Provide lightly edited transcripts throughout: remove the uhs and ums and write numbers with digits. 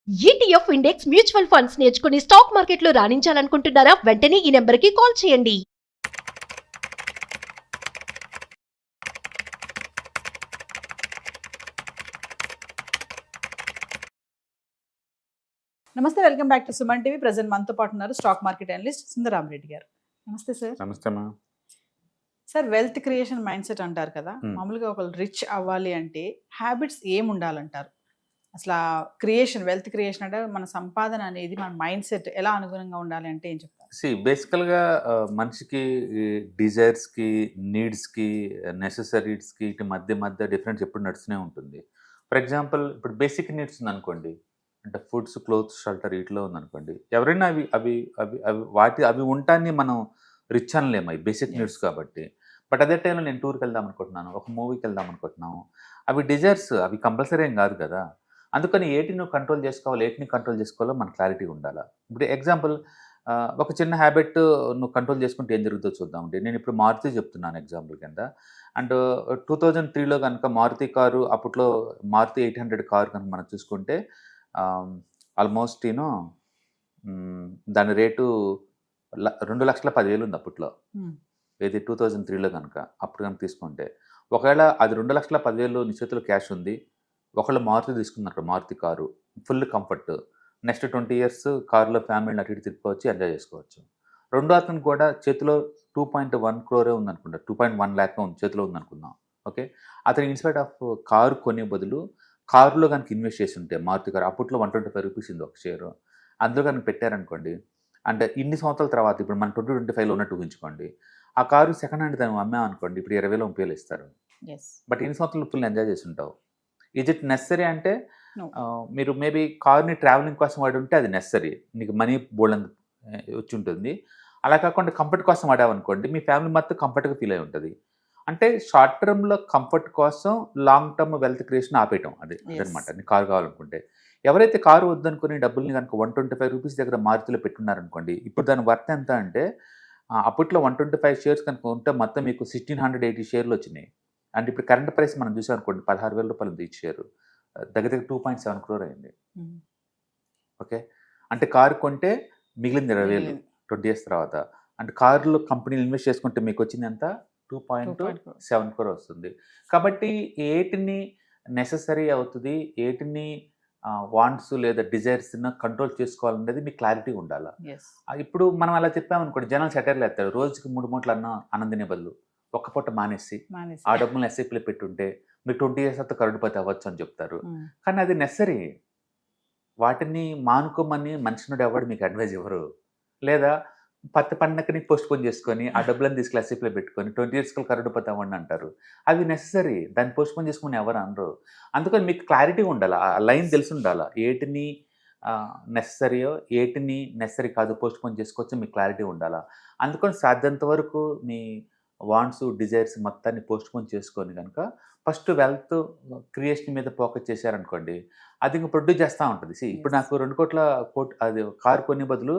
ETF index mutual funds నేర్చుకుని stock మార్కెట్లో రాణించాలనుకుంటున్నారా? వెంటనే ఈ నెంబర్కి కాల్ చేయండి. నమస్తే, welcome back to Suman TV. Present మనతో పాటు ఉన్నారు స్టాక్ మార్కెట్ అనలిస్ట్ సుందరామరెడ్డి గారు. నమస్తే సార్. నమస్తే అమ్మా. Sir, wealth creation mind set అంటారు కదా, మామూలుగా ఒకళ్ళు రిచ్ అవ్వాలి అంటే హ్యాబిట్స్ ఏం ఉండాలంటారు? అసలు క్రియేషన్, వెల్త్ క్రియేషన్ అంటే మన సంపాదన అనేది మన మైండ్ సెట్ ఎలా అనుగుణంగా ఉండాలి అంటే ఏం చెప్తారు? బేసికల్గా మనిషికి డిజైర్స్కి, నీడ్స్కి, నెసెసరీస్కి ఇటు మధ్య మధ్య డిఫరెన్స్ ఎప్పుడు నడుస్తూనే ఉంటుంది. ఫర్ ఎగ్జాంపుల్, ఇప్పుడు బేసిక్ నీడ్స్ ఉందనుకోండి, అంటే ఫుడ్స్, క్లోత్స్, షెల్టర్, వీటిలో ఉందనుకోండి, ఎవరైనా అవి అవి అవి అవి అవి ఉంటాన్ని మనం రిచ్ అనలేము, అవి బేసిక్ నీడ్స్ కాబట్టి. బట్ అదే టైంలో నేను టూర్కి వెళ్దాం అనుకుంటున్నాను, ఒక మూవీకి వెళ్దాం అనుకుంటున్నాము, అవి డిజైర్స్, అవి కంపల్సరీ ఏం కాదు కదా. అందుకని ఏటిని నువ్వు కంట్రోల్ చేసుకోవాలి, ఏటిని కంట్రోల్ చేసుకోవాలో మన క్లారిటీ ఉండాలి. ఇప్పుడు ఎగ్జాంపుల్, ఒక చిన్న హ్యాబిట్ నువ్వు కంట్రోల్ చేసుకుంటే ఏం జరుగుతుందో చూద్దామండి. నేను ఇప్పుడు మారుతి చెప్తున్నాను ఎగ్జాంపుల్ కింద. అండ్ 2003లో కనుక మారుతి కారు, అప్పట్లో మారుతి 800 కారు కనుక మనం చూసుకుంటే ఆల్మోస్ట్ దాని రేటు 2,10,000 ఉంది అప్పట్లో. ఏది 2003లో కనుక అప్పుడు కనుక తీసుకుంటే, ఒకవేళ అది 2,10,000 నీ చేతిలో క్యాష్ ఉంది, ఒకళ్ళు మారుతి తీసుకున్నారు, Maruti car full comfort, next 20 years కారులో ఫ్యామిలీని అటు ఇటు తిప్పుకోవచ్చు, ఎంజాయ్ చేసుకోవచ్చు. రెండో అతను కూడా చేతిలో 2.1 crore ఉందనుకుంటా, 2.1 lakh చేతిలో ఉందనుకుందాం. ఓకే, అతను ఇన్స్పైట్ ఆఫ్ కారు కొనే బదులు కారులో కనుక ఇన్వెస్ట్ చేసి ఉంటే, మారుతి కారు అప్పట్లో 125 రూపీస్ ఉంది ఒక షేరు, అందులో కనుక పెట్టారనుకోండి, అంటే ఇన్ని సంవత్సరాల తర్వాత ఇప్పుడు మనం 2025లో ఉన్నట్టు ఊహించుకోండి, ఆ కారు సెకండ్ హ్యాండ్ దాన్ని అమ్మామనుకోండి, ఇప్పుడు 20,000-30,000 ఇస్తారు. బట్ ఇన్ని సంవత్సరాలు ఫుల్ ఎంజాయ్ చేసి ఉంటావు. ఈజ్ ఇట్ నెసరీ అంటే మీరు మేబీ కార్ని ట్రావెలింగ్ కోసం వాడి ఉంటే అది నెసరీ, నీకు మనీ బోల్డ్ వచ్చి ఉంటుంది. అలా కాకుండా కంఫర్ట్ కోసం వాడామనుకోండి, మీ ఫ్యామిలీ మొత్తం కంఫర్ట్గా ఫీల్ అయి ఉంటుంది. అంటే షార్ట్ టర్మ్లో కంఫర్ట్ కోసం లాంగ్ టర్మ్ వెల్త్ క్రియేషన్ ఆపేయటం, అదనమాట. నీ కారు కావాలనుకుంటే, ఎవరైతే కారు వద్దనుకుని డబ్బుల్ని కనుక 125 రూపీస్ దగ్గర మారుతిలో పెట్టున్నారనుకోండి, ఇప్పుడు దాని వర్త్ ఎంత అంటే, అప్పట్లో 125 షేర్స్ కనుక ఉంటే మొత్తం మీకు 1,680 షేర్లు వచ్చినాయి. అండ్ ఇప్పుడు కరెంట్ ప్రైస్ మనం చూసాం అనుకోండి, 16,000 రూపాయలు ఉంది ఈ షేరు, దగ్గర దగ్గర 2.7 crore అయింది. ఓకే, అంటే కారు కొంటే మిగిలింది 20,000 20 years తర్వాత. అంటే కారులో కంపెనీలు ఇన్వెస్ట్ చేసుకుంటే మీకు వచ్చింది ఎంత? 2.7 crore వస్తుంది. కాబట్టి ఏటిని నెససరీ అవుతుంది, ఏటిని వాంట్స్ లేదా డిజైర్స్ కంట్రోల్ చేసుకోవాలనేది మీకు క్లారిటీ ఉండాలి. ఇప్పుడు మనం అలా చెప్పామనుకోండి, జనాలు సెటర్లు వేస్తారు, రోజుకి 3 మూటలు అన్నం తినే బదులు ఒక్క పూట మానేసి ఆ డబ్బులను ఎస్ఐపీలో పెట్టుంటే మీరు 20 years తర్వాత కరోడ్పతి అవ్వచ్చు అని చెప్తారు. కానీ అది నెసరీ. వాటిని మానుకోమని మనిషినుడు ఎవరు మీకు అడ్వైజ్ ఇవ్వరు. లేదా పత్తి పండగని పోస్ట్ పోన్ చేసుకొని ఆ డబ్బులను తీసుకెళ్ళి ఎస్ఐపీలో పెట్టుకొని 20 years కరోడ్పతి అవ్వండి అంటారు. అవి నెసరీ, దాన్ని పోస్ట్ పోన్ చేసుకుని ఎవరు అనరు. అందుకని మీకు క్లారిటీ ఉండాలి, ఆ లైన్ తెలిసి ఉండాలి, ఏటిని నెసరీయో ఏటిని నెసరీ కాదు పోస్ట్ పోన్ చేసుకోవచ్చు, మీకు క్లారిటీ ఉండాలి. అందుకని సాధ్యంత వరకు మీ వాంట్స్, డిజైర్స్ మొత్తాన్ని పోస్ట్ పోన్ చేసుకొని కనుక ఫస్ట్ వెల్త్ క్రియేషన్ మీద ఫోకస్ చేశారనుకోండి, అది ఇంకా ప్రొడ్యూస్ చేస్తూ ఉంటుంది. ఇప్పుడు నాకు 2 కోట్ల అది కారు కొనే బదులు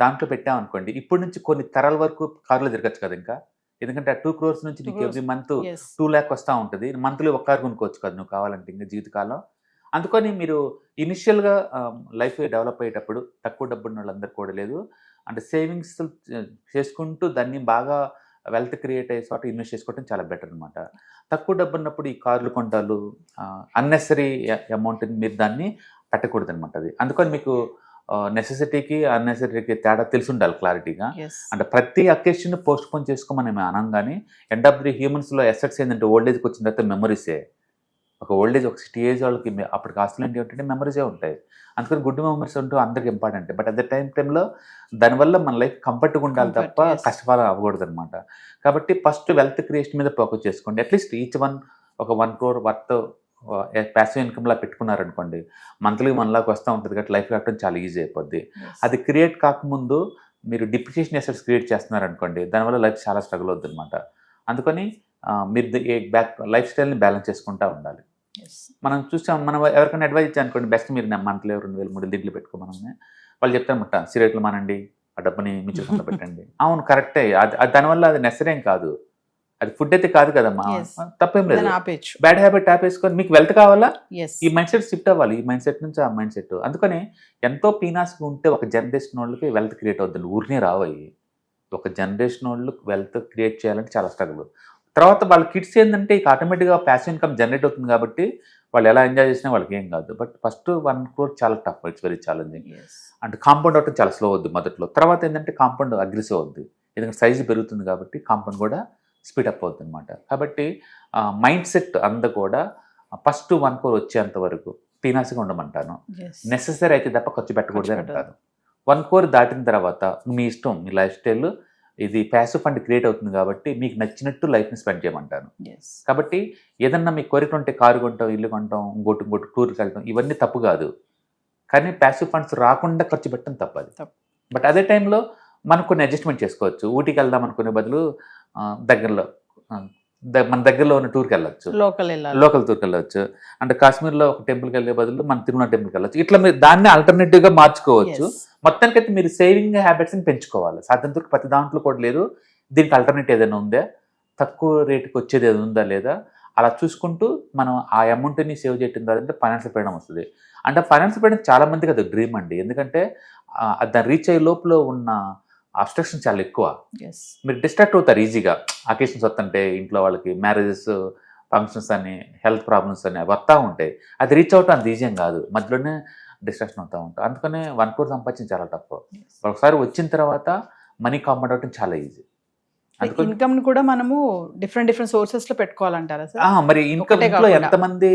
దాంట్లో పెట్టామనుకోండి, ఇప్పటి నుంచి కొన్ని తరాల వరకు కారులో తిరగచ్చు కదా ఇంకా. ఎందుకంటే ఆ 2 crores నుంచి నీకు ఎవ్రీ మంత్ 2 lakh వస్తూ ఉంటుంది. మంత్లీ ఒక కారు కొనుక్కోవచ్చు కదా నువ్వు కావాలంటే ఇంకా జీవితకాలం. అందుకని మీరు ఇనిషియల్గా లైఫ్ డెవలప్ అయ్యేటప్పుడు తక్కువ డబ్బు ఉన్న వాళ్ళందరూ కూడా లేదు, అంటే సేవింగ్స్ చేసుకుంటూ దాన్ని బాగా వెల్త్ క్రియేట్ అయ్యే చోట ఇన్వెస్ట్ చేసుకోవడం చాలా బెటర్ అనమాట. తక్కువ డబ్బు ఉన్నప్పుడు ఈ కార్లు కొంటాలు అన్నెసరీ అమౌంట్ని మీరు దాన్ని పెట్టకూడదు అనమాట. అది అందుకని మీకు నెసెసిటీకి అన్నెసరీకి తేడా తెలిసి ఉండాలి క్లారిటీగా. అంటే ప్రతి అకేషన్ పోస్ట్ పోన్ చేసుకోమని మేము అనం, కానీ ఎండ్ ఆఫ్ ది హ్యూమన్స్లో ఎసెట్స్ ఏంటంటే ఓల్డ్ ఏజ్కి వచ్చిన తర్వాత మెమరీసే. ఒక ఓల్డ్ ఏజ్, ఒక 60 years వాళ్ళకి అప్పటికి ఆస్తులు ఏంటి ఏంటంటే మెమరీసే ఉంటాయి. అందుకని గుడ్ మెమరీస్ ఉంటూ అందరికి ఇంపార్టెంట్. బట్ అట్ ద టైంలో దానివల్ల మన లైఫ్ కంఫర్ట్గా ఉండాలి తప్ప కష్టపాలు అవ్వకూడదు అనమాట. కాబట్టి ఫస్ట్ వెల్త్ క్రియేషన్ మీద ఫోకస్ చేసుకోండి. అట్లీస్ట్ ఈచ్ వన్ ఒక 1 crore వర్త్ ప్యాసివ్ ఇన్కమ్లా పెట్టుకున్నారనుకోండి, మంత్లీ 1 lakh వస్తూ ఉంటుంది కాబట్టి లైఫ్ కట్టడం చాలా ఈజీ అయిపోద్ది. అది క్రియేట్ కాకముందు మీరు డిప్రిసియేషన్ ఎసెట్స్ క్రియేట్ చేస్తున్నారనుకోండి, దానివల్ల లైఫ్ చాలా స్ట్రగుల్ అవుతుంది అనమాట. అందుకని మీరు లైఫ్ స్టైల్ని బ్యాలెన్స్ చేసుకుంటూ ఉండాలి. మనం చూసాం, మనం ఎవరికైనా అడ్వైజ్ ఇచ్చామనుకోండి, బెస్ట్ మీరు మంత్లీ 2,000-3,000 దీంట్లో పెట్టుకోమని వాళ్ళు చెప్తారన్నమాట, సిగరెట్లు మానండి, ఆ డబ్బుని మ్యూచువల్ ఫండ్లో పెట్టండి. అవును, కరెక్టే, అది దానివల్ల అది నెసరేం కాదు. అది ఫుడ్ అయితే కాదు కదమ్మా, Yes. తప్పేం లేదు. దాన్ని ఆపేయచ్చు. బ్యాడ్ హ్యాబిట్ ఆపేసుకొని మీకు వెల్త్ కావాలా, ఎస్ ఈ మైండ్ సెట్ షిఫ్ట్ అవ్వాలి, ఈ మైండ్ సెట్ నుంచి ఆ మైండ్ సెట్. అందుకని ఎంతో పీనాస్గా ఉంటే ఒక జనరేషన్ వాళ్ళకి వెల్త్ క్రియేట్ అవుతుంది, ఊరినే రావయ్యి. ఒక జనరేషన్ వాళ్ళు వెల్త్ క్రియేట్ చేయాలంటే చాలా స్ట్రగుల్. తర్వాత వాళ్ళ కిడ్స్ ఏంటంటే ఇక ఆటోమేటిక్గా ప్యాసివ్ ఇన్కమ్ జనరేట్ అవుతుంది కాబట్టి వాళ్ళు ఎలా ఎంజాయ్ చేసినా వాళ్ళకి ఏం కాదు. బట్ ఫస్ట్ 1 crore చాలా టఫ్, ఇట్స్ వెరీ ఛాలెంజింగ్. అంటే కాంపౌండ్ అవటం చాలా స్లో అవుద్ది మొదట్లో. తర్వాత ఏంటంటే కాంపౌండ్ అగ్రెసివ్ అవుద్ది, ఎందుకంటే సైజు పెరుగుతుంది కాబట్టి కాంపౌండ్ కూడా స్పీడప్ అవుతుంది అనమాట. కాబట్టి మైండ్ సెట్ అంతా కూడా ఫస్ట్ 1 crore వచ్చేంత వరకు పీనాస్గా ఉండమంటాను. నెసెసరీ అయితే తప్ప ఖర్చు పెట్టకూడదు అంటాను. 1 crore దాటిన తర్వాత మీ ఇష్టం, మీ లైఫ్ స్టైల్, ఇది ప్యాసివ్ ఫండ్ క్రియేట్ అవుతుంది కాబట్టి మీకు నచ్చినట్టు లైఫ్ని స్పెండ్ చేయమంటాను. కాబట్టి ఏదన్నా మీ కోరిక ఉంటే కారు కొంటాం, ఇల్లు కొంటాం, ఇంకోటి టూర్కి వెళ్తాం, ఇవన్నీ తప్పు కాదు. కానీ ప్యాసివ్ ఫండ్స్ రాకుండా ఖర్చు పెట్టడం తప్పదు. బట్ అదే టైంలో మనం కొన్ని అడ్జస్ట్మెంట్ చేసుకోవచ్చు. ఊటీకి వెళ్దాం అనుకునే బదులు దగ్గరలో మన దగ్గరలో ఉన్న టూర్కి వెళ్ళొచ్చు, లోకల్ టూర్కి వెళ్ళొచ్చు. అంటే కాశ్మీర్లో ఒక టెంపుల్కి వెళ్ళే బదులు మన తిరుమల టెంపుల్కి వెళ్ళొచ్చు. ఇట్లా మీరు దాన్ని ఆల్టర్నేటివ్గా మార్చుకోవచ్చు. మొత్తానికైతే మీరు సేవింగ్ హ్యాబిట్స్ని పెంచుకోవాలి. సాధ్యంతో ప్రతి దాంట్లో కూడా లేదు, దీనికి ఆల్టర్నేటివ్ ఏదైనా ఉందా, తక్కువ రేటుకి వచ్చేది ఏదైనా ఉందా లేదా, అలా చూసుకుంటూ మనం ఆ అమౌంట్ని సేవ్ చేయడం ద్వారా అంటే ఫైనాన్షియల్ ఫ్రీడమ్ వస్తుంది. అంటే ఫైనాన్షియల్ ఫ్రీడమ్ చాలా మందికి అది డ్రీమ్ అండి. ఎందుకంటే దాన్ని రీచ్ అయ్యే లోపల ఉన్న అబ్స్ట్రక్షన్ చాలా ఎక్కువ. మీరు డిస్ట్రాక్ట్ అవుతారు ఈజీగా. అకేషన్స్ వస్తుంటే ఇంట్లో వాళ్ళకి మ్యారేజెస్, ఫంక్షన్స్ అని, హెల్త్ ప్రాబ్లమ్స్ అని వస్తూ ఉంటాయి. అది రీచ్ అవటం అంత ఈజీ కాదు, మధ్యలోనే డిస్ట్రాక్షన్ అవుతూ ఉంటాం. అందుకనే 1 crore సంపాదించడం చాలా టఫ్. ఒకసారి వచ్చిన తర్వాత మనీ కాంపౌండ్ అవటం చాలా ఈజీ. ఇన్కమ్ కూడా మనము డిఫరెంట్ సోర్సెస్ లో పెట్టుకోవాలంటారా సార్? మరి ఇంట్లో ఎంతమంది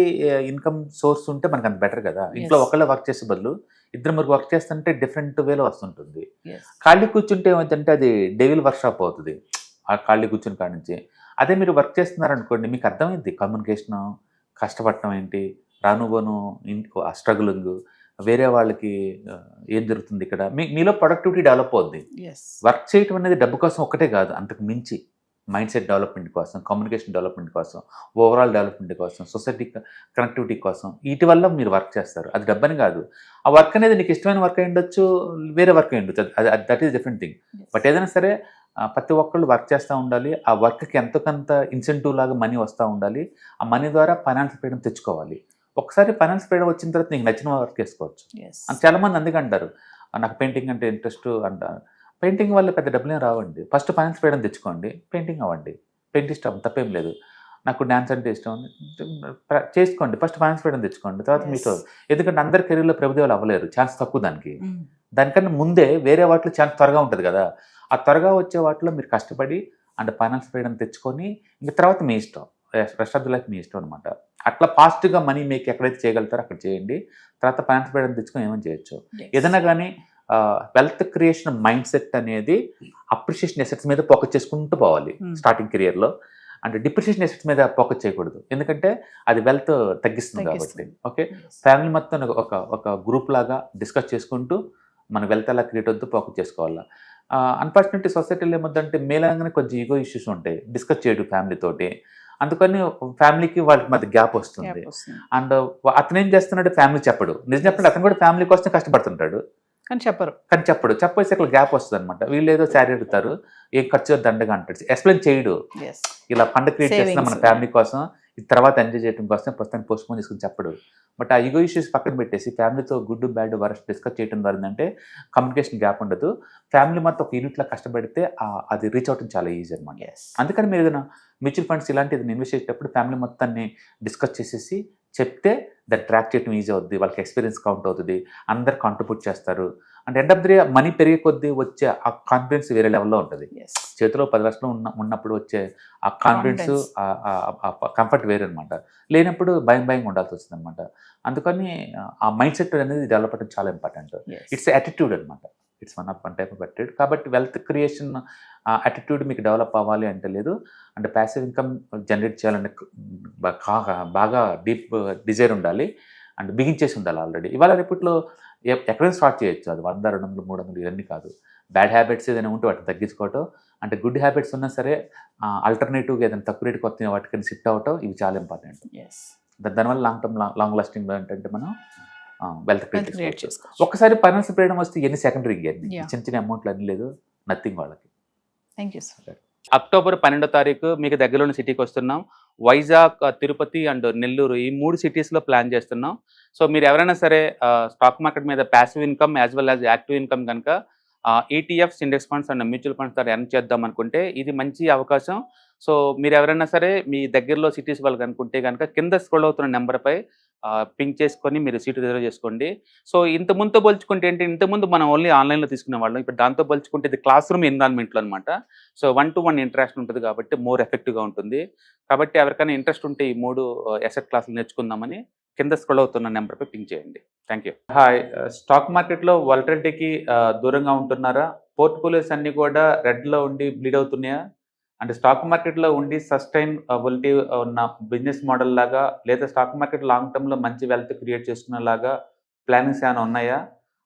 ఇన్కమ్ సోర్స్ ఉంటే మనకు అంత బెటర్ కదా. ఇంట్లో ఒకళ్ళే వర్క్ చేసే బదులు 2-3 వర్క్ చేస్తుంటే డిఫరెంట్ వేలో వస్తుంటుంది. ఖాళీ కూర్చుంటే ఏమైందంటే అది డెవిల్ వర్క్ షాప్ అవుతుంది ఆ ఖాళీ కూర్చుని కాడి నుంచి. అదే మీరు వర్క్ చేస్తున్నారనుకోండి, మీకు అర్థమైంది కమ్యూనికేషను, కష్టపడటం ఏంటి, రానుబోను ఆ స్ట్రగులింగ్, వేరే వాళ్ళకి ఏం జరుగుతుంది ఇక్కడ, మీలో ప్రొడక్టివిటీ డెవలప్ అవుద్ది. వర్క్ చేయటం అనేది డబ్బు కోసం ఒక్కటే కాదు, అంతకు మించి మైండ్ సెట్ డెవలప్మెంట్ కోసం, కమ్యూనికేషన్ డెవలప్మెంట్ కోసం, ఓవరాల్ డెవలప్మెంట్ కోసం, సొసైటీ కనెక్టివిటీ కోసం, వీటి వల్ల మీరు వర్క్ చేస్తారు. అది డబ్బని కాదు. ఆ వర్క్ అనేది నీకు ఇష్టమైన వర్క్ అయి ఉండొచ్చు, వేరే వర్క్ అయి ఉండొచ్చు, అది that is different thing. But ఏదైనా సరే ప్రతి ఒక్కళ్ళు వర్క్ చేస్తూ ఉండాలి. ఆ వర్క్కి ఎంతకంత ఇన్సెంటివ్ లాగా మనీ వస్తూ ఉండాలి. ఆ మనీ ద్వారా ఫైనాన్షియల్ ఫ్రీడమ్ తెచ్చుకోవాలి. ఒకసారి ఫైనాన్స్ ఫ్రీడమ్ వచ్చిన తర్వాత నీకు నచ్చిన వర్క్ చేసుకోవచ్చు. చాలామంది అందుకే అంటారు నాకు పెయింటింగ్ అంటే ఇంట్రెస్ట్ అంటారు. పెయింటింగ్ వల్ల పెద్ద డబ్బులేం రావండి. ఫస్ట్ ఫైనాన్స్ ఫ్రీడమ్ తెచ్చుకోండి, పెయింటింగ్ అవ్వండి. పెయింట్ ఇష్టం తప్పేం లేదు. నాకు డ్యాన్స్ అంటే ఇష్టం చేసుకోండి, ఫస్ట్ ఫైనాన్స్ ఫ్రీడమ్ తెచ్చుకోండి, తర్వాత మీతో. ఎందుకంటే అందరి కెరీర్లో ప్రభుదేవాలు అవ్వలేరు, ఛాన్స్ తక్కువ దానికి. దానికన్నా ముందే వేరే వాటిలో ఛాన్స్ త్వరగా ఉంటుంది కదా. ఆ త్వరగా వచ్చే వాటిలో మీరు కష్టపడి అండ్ ఫైనాన్స్ ఫ్రీడమ్ తెచ్చుకొని ఇంకా తర్వాత మీ ఇష్టం, రెస్ట్ ఆఫ్ ది లైఫ్ మీ ఇష్టం అనమాట. అట్లా ఫాస్ట్గా మనీ మేక్ ఎక్కడైతే చేయగలుగుతారో అక్కడ చేయండి. తర్వాత ఫైనాన్స్ ఫ్రీడమ్ తెచ్చుకొని ఏమైనా చేయొచ్చు. ఏదైనా కానీ వెల్త్ క్రియేషన్ మైండ్ సెట్ అనేది అప్రిషియేషన్ ఎసెట్స్ మీద ఫోకస్ చేసుకుంటూ పోవాలి స్టార్టింగ్ కెరియర్లో. అంటే డిప్రిషియేషన్ ఎసెట్స్ మీద ఫోకస్ చేయకూడదు, ఎందుకంటే అది వెల్త్ తగ్గిస్తుంది కాబట్టి. ఓకే, ఫ్యామిలీ మొత్తం ఒక గ్రూప్ లాగా డిస్కస్ చేసుకుంటూ మన వెల్త్ ఎలా క్రియేట్ అవుతుందో ఫోకస్ చేసుకోవాలి. అన్ఫార్చునేట్లీ సొసైటీలో ఏమొద్దంటే మేలంగానే కొంచెం ఈగో ఇష్యూస్ ఉంటాయి, డిస్కస్ చేయడం ఫ్యామిలీతోటి. అందుకని ఫ్యామిలీకి వాళ్ళకి మధ్య గ్యాప్ వస్తుంది. అండ్ అతను ఏం చేస్తున్నాడు, ఫ్యామిలీ చెప్పడు. నిజం చెప్పండి, అతను కూడా ఫ్యామిలీ కోసం కష్టపడుతుంటాడు కానీ చెప్పడు. చెప్పేసి అక్కడ గ్యాప్ వస్తుంది అనమాట. వీళ్ళు ఏదో శారీ అడుగుతారు, ఏం ఖర్చు దండగా అంటాడు, ఎక్స్ప్లెయిన్ చేయడు. ఇలా ఫండ్ క్రియేట్ చేస్తున్నా మన ఫ్యామిలీ కోసం, ఇది తర్వాత ఎంజాయ్ చేయడం కోసం ప్రస్తుతానికి పోస్ట్పోన్ చేసుకుని చెప్పడు. బట్ ఆ ఈగో ఇష్యూస్ పక్కన పెట్టేసి ఫ్యామిలీతో గుడ్ బ్యాడ్ వరస్ట్ డిస్కస్ చేయడం ద్వారా ఏంటంటే కమ్యూనికేషన్ గ్యాప్ ఉండదు. ఫ్యామిలీ మొత్తం ఒక యూనిట్లా కష్టపడితే అది రీచ్ అవడం చాలా ఈజీ అనమాట. అందుకని మీరు ఏదైనా మ్యూచువల్ ఫండ్స్ ఇలాంటిది ఇన్వెస్ట్ చేసేటప్పుడు ఫ్యామిలీ మొత్తాన్ని డిస్కస్ చేసేసి చెప్తే దాన్ని ట్రాక్ చేయడం ఈజీ అవుతుంది, వాళ్ళకి ఎక్స్పీరియన్స్ కౌంట్ అవుతుంది, అందరు కాంట్రిబ్యూట్ చేస్తారు. అంటే end of the day money పెరిగే కొద్దీ వచ్చే ఆ కాన్ఫిడెన్స్ వేరే లెవెల్లో ఉంటుంది. చేతిలో 10 లక్షలు ఉన్నప్పుడు వచ్చే ఆ కాన్ఫిడెన్స్, కంఫర్ట్ వేరే అనమాట. లేనప్పుడు భయం ఉండాల్సి వస్తుంది అనమాట. అందుకని ఆ మైండ్ సెట్ అనేది డెవలప్ అవ్వడం చాలా ఇంపార్టెంట్. ఇట్స్ యాటిట్యూడ్ అనమాట, it's one type of attitude. కాబట్టి వెల్త్ క్రియేషన్ యాటిట్యూడ్ మీకు డెవలప్ అవ్వాలి అంటే లేదు, అంటే ప్యాసివ్ ఇన్కమ్ జనరేట్ చేయాలంటే బాగా డీప్ డిజైర్ ఉండాలి అండ్ బిగించేసి ఉండాలి ఆల్రెడీ. ఇవాళ రేపట్లో ఎక్కడైనా స్టార్ట్ చేయొచ్చు, అది 100, 200, 300 ఇవన్నీ కాదు. బ్యాడ్ హ్యాబిట్స్ ఏదైనా ఉంటే వాటిని తగ్గించుకోవటం, అంటే గుడ్ హ్యాబిట్స్ ఉన్నా సరే ఆల్టర్నేటివ్గా ఏదైనా తక్కువ రేటుకి వస్తున్న వాటికి షిఫ్ట్ అవ్వటం, ఇవి చాలా ఇంపార్టెంట్. దానివల్ల లాంగ్ లాస్టింగ్ ఏంటంటే మనం వెల్త్ క్రియేట్ చేసుకోవచ్చు. ఒక్కసారి ఫైనాన్షియల్ ఫ్రీడమ్ వస్తే ఎన్ని సెకండరీ ఇవన్నీ చిన్న అమౌంట్లు అన్నీ లేదు, నథింగ్ వాళ్ళకి. Thank you sir. అక్టోబర్ 12వ తారీఖు మీకు దగ్గరలోని సిటీకి వస్తున్నాం. వైజాగ్, తిరుపతి అండ్ నెల్లూరు ఈ 3 సిటీస్‌లో ప్లాన్ చేస్తున్నాం. సో మీరు ఎవరైనా సరే స్టాక్ మార్కెట్ మీద passive income as well as active income గనుక ETFs, index funds and mutual funds ద్వారా ఎర్న్ చేద్దాం అనుకుంటే ఇది మంచి అవకాశం. సో మీరు ఎవరైనా సరే మీ దగ్గరలో సిటీస్ వాళ్ళు అనుకుంటే గనుక కింద స్క్రోల్ అవుతున్న నెంబర్‌పై పింక్ చేసుకొని మీరు సీట్ రిజర్వ్ చేసుకోండి. సో ఇంతకుముందుతో పోల్చుకుంటే ఏంటి, ఇంతకుముందు మనం ఓన్లీ ఆన్‌లైన్‌లో తీసుకునేవాళ్ళం. ఇప్పుడు దాంతో పోల్చుకుంటే ఇది క్లాస్ రూమ్ ఎన్విరాన్మెంట్‌లో అనమాట. సో 1 to 1 ఇంటరాక్షన్ ఉంటుంది కాబట్టి మోర్ ఎఫెక్టివ్‌గా ఉంటుంది. కాబట్టి ఎవరికైనా ఇంట్రెస్ట్ ఉంటే ఈ 3 అసెట్ క్లాసులు నేర్చుకుందామని కింద స్క్రోల్ అవుతున్న నెంబర్‌పై పింక్ చేయండి. Thank you. హాయ్. స్టాక్ మార్కెట్‌లో వాలటిలిటీకి దూరంగా ఉంటున్నారా? పోర్ట్‌ఫోలియోస్ అన్నీ కూడా రెడ్‌లో ఉండి బ్లీడ్ అవుతున్నాయా? అంటే స్టాక్ మార్కెట్‌లో ఉండి సస్టైనబిలిటీ ఉన్న బిజినెస్ మోడల్ లాగా లేదా స్టాక్ మార్కెట్ లాంగ్ టర్మ్‌లో మంచి వెల్త్ క్రియేట్ చేసుకునేలాగా ప్లానింగ్స్ ఏమైనా ఉన్నాయా?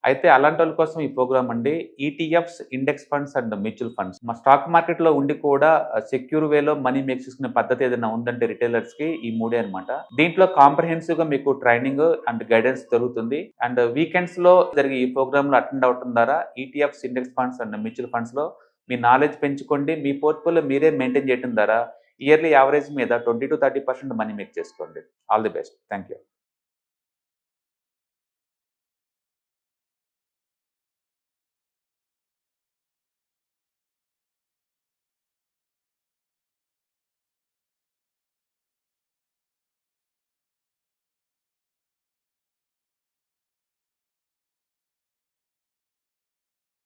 అయితే అలాంటి వాళ్ళ కోసం ఈ ప్రోగ్రామ్ అండి. ETFs, index funds and mutual funds. మా స్టాక్ మార్కెట్‌లో ఉండి కూడా సెక్యూర్ వేలో మనీ మేక్ చేసుకునే పద్ధతి ఏదైనా ఉందంటే రిటైలర్స్‌కి ఈ 3 అన్నమాట. దీంట్లో కాంప్రహెన్సివ్‌గా మీకు ట్రైనింగ్ అండ్ గైడెన్స్ దొరుకుతుంది. అండ్ వీకెండ్స్‌లో జరిగే ఈ ప్రోగ్రామ్‌లో అటెండ్ అవ్వడం ద్వారా ETFs, index funds and mutual ఫండ్స్‌లో మీ నాలెడ్జ్ పెంచుకోండి. మీ పోర్ట్‌ఫోలియో మీరే మెయింటైన్ చేయడం ద్వారా ఇయర్లీ యావరేజ్ మీద 20-30% మనీ మేక్ చేసుకోండి. All the best. Thank you.